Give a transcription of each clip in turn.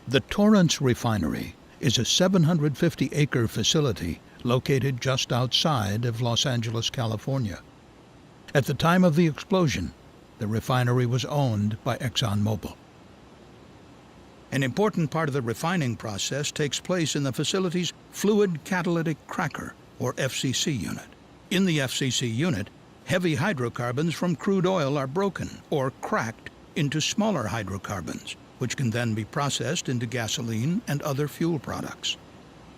The Torrance Refinery is a 750-acre facility located just outside of Los Angeles, California. At the time of the explosion, the refinery was owned by ExxonMobil. An important part of the refining process takes place in the facility's fluid catalytic cracker, or FCC unit. In the FCC unit, heavy hydrocarbons from crude oil are broken or cracked into smaller hydrocarbons, which can then be processed into gasoline and other fuel products.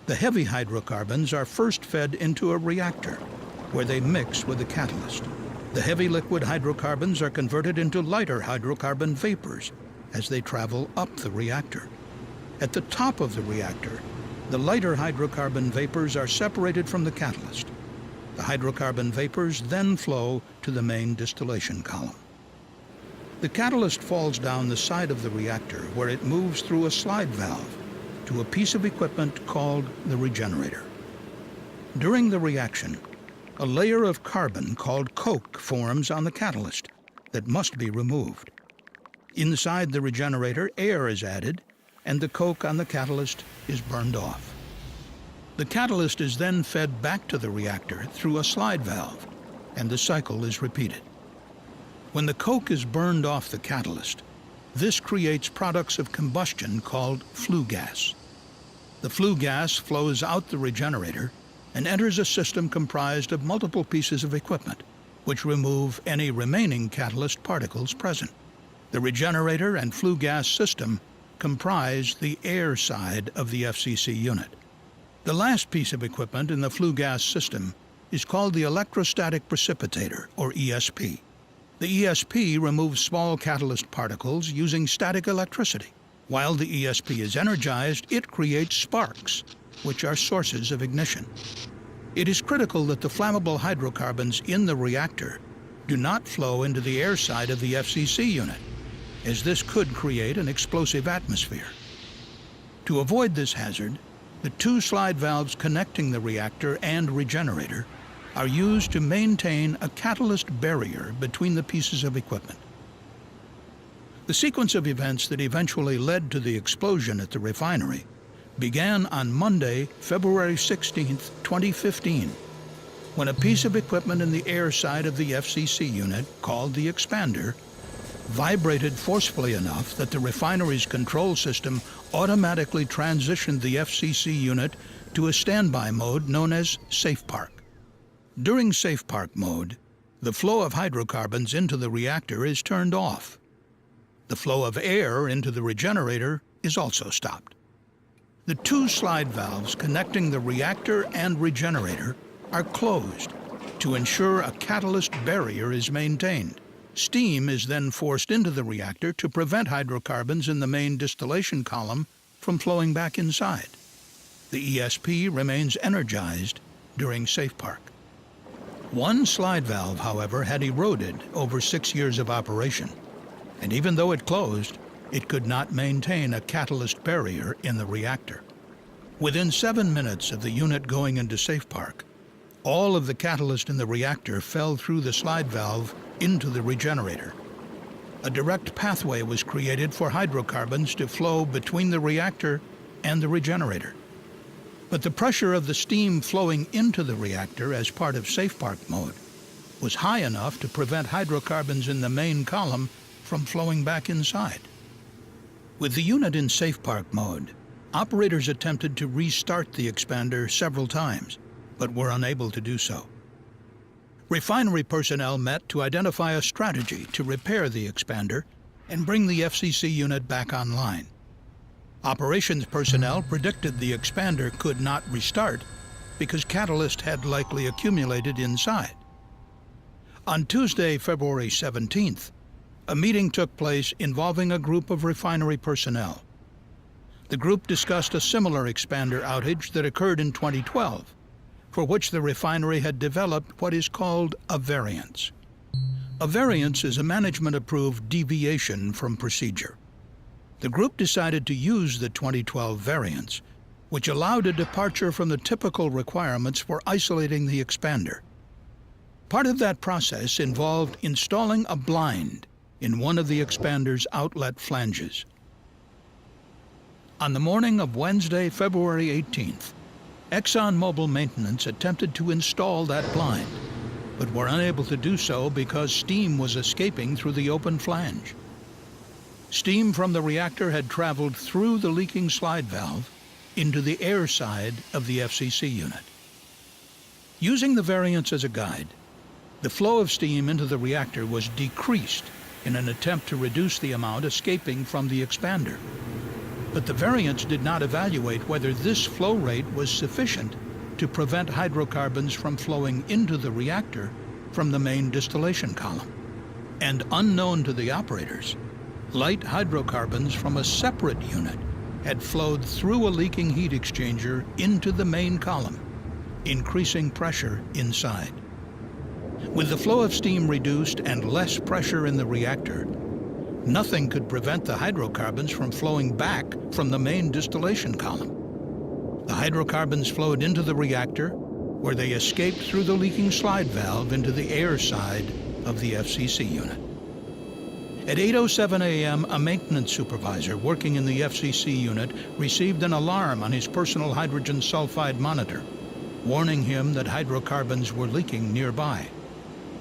The heavy hydrocarbons are first fed into a reactor, where they mix with the catalyst. The heavy liquid hydrocarbons are converted into lighter hydrocarbon vapors as they travel up the reactor. At the top of the reactor, the lighter hydrocarbon vapors are separated from the catalyst. The hydrocarbon vapors then flow to the main distillation column. The catalyst falls down the side of the reactor, where it moves through a slide valve to a piece of equipment called the regenerator. During the reaction, a layer of carbon called coke forms on the catalyst that must be removed. Inside the regenerator, air is added, and the coke on the catalyst is burned off. The catalyst is then fed back to the reactor through a slide valve, and the cycle is repeated. When the coke is burned off the catalyst, this creates products of combustion called flue gas. The flue gas flows out the regenerator and enters a system comprised of multiple pieces of equipment, which remove any remaining catalyst particles present. The regenerator and flue gas system comprise the air side of the FCC unit. The last piece of equipment in the flue gas system is called the electrostatic precipitator, or ESP. The ESP removes small catalyst particles using static electricity. While the ESP is energized, it creates sparks, which are sources of ignition. It is critical that the flammable hydrocarbons in the reactor do not flow into the air side of the FCC unit, as this could create an explosive atmosphere. To avoid this hazard, the two slide valves connecting the reactor and regenerator are used to maintain a catalyst barrier between the pieces of equipment. The sequence of events that eventually led to the explosion at the refinery began on Monday, February 16, 2015, when a piece of equipment in the air side of the FCC unit, called the expander, vibrated forcefully enough that the refinery's control system automatically transitioned the FCC unit to a standby mode known as Safe Park. During Safe Park mode, the flow of hydrocarbons into the reactor is turned off. The flow of air into the regenerator is also stopped. The two slide valves connecting the reactor and regenerator are closed to ensure a catalyst barrier is maintained. Steam is then forced into the reactor to prevent hydrocarbons in the main distillation column from flowing back inside. The ESP remains energized during Safe Park. One slide valve, however, had eroded over 6 years of operation, and even though it closed, it could not maintain a catalyst barrier in the reactor. Within 7 minutes of the unit going into Safe Park, all of the catalyst in the reactor fell through the slide valve into the regenerator. A direct pathway was created for hydrocarbons to flow between the reactor and the regenerator. But the pressure of the steam flowing into the reactor as part of Safe Park mode was high enough to prevent hydrocarbons in the main column from flowing back inside. With the unit in Safe Park mode, operators attempted to restart the expander several times, but were unable to do so. Refinery personnel met to identify a strategy to repair the expander and bring the FCC unit back online. Operations personnel predicted the expander could not restart because catalyst had likely accumulated inside. On Tuesday, February 17th, a meeting took place involving a group of refinery personnel. The group discussed a similar expander outage that occurred in 2012, for which the refinery had developed what is called a variance. A variance is a management-approved deviation from procedure. The group decided to use the 2012 variance, which allowed a departure from the typical requirements for isolating the expander. Part of that process involved installing a blind in one of the expander's outlet flanges. On the morning of Wednesday, February 18th, ExxonMobil maintenance attempted to install that blind, but were unable to do so because steam was escaping through the open flange. Steam from the reactor had traveled through the leaking slide valve into the air side of the FCC unit. Using the variance as a guide, the flow of steam into the reactor was decreased in an attempt to reduce the amount escaping from the expander. But the variance did not evaluate whether this flow rate was sufficient to prevent hydrocarbons from flowing into the reactor from the main distillation column. And unknown to the operators, light hydrocarbons from a separate unit had flowed through a leaking heat exchanger into the main column, increasing pressure inside. With the flow of steam reduced and less pressure in the reactor, nothing could prevent the hydrocarbons from flowing back from the main distillation column. The hydrocarbons flowed into the reactor, where they escaped through the leaking slide valve into the air side of the FCC unit. At 8:07 a.m., a maintenance supervisor working in the FCC unit received an alarm on his personal hydrogen sulfide monitor, warning him that hydrocarbons were leaking nearby.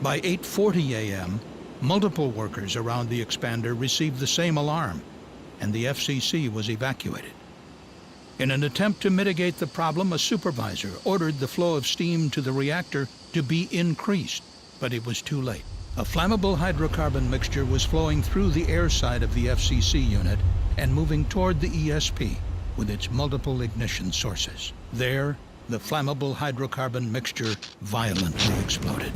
By 8:40 a.m., multiple workers around the expander received the same alarm, and the FCC was evacuated. In an attempt to mitigate the problem, a supervisor ordered the flow of steam to the reactor to be increased, but it was too late. A flammable hydrocarbon mixture was flowing through the air side of the FCC unit and moving toward the ESP with its multiple ignition sources. There, the flammable hydrocarbon mixture violently exploded.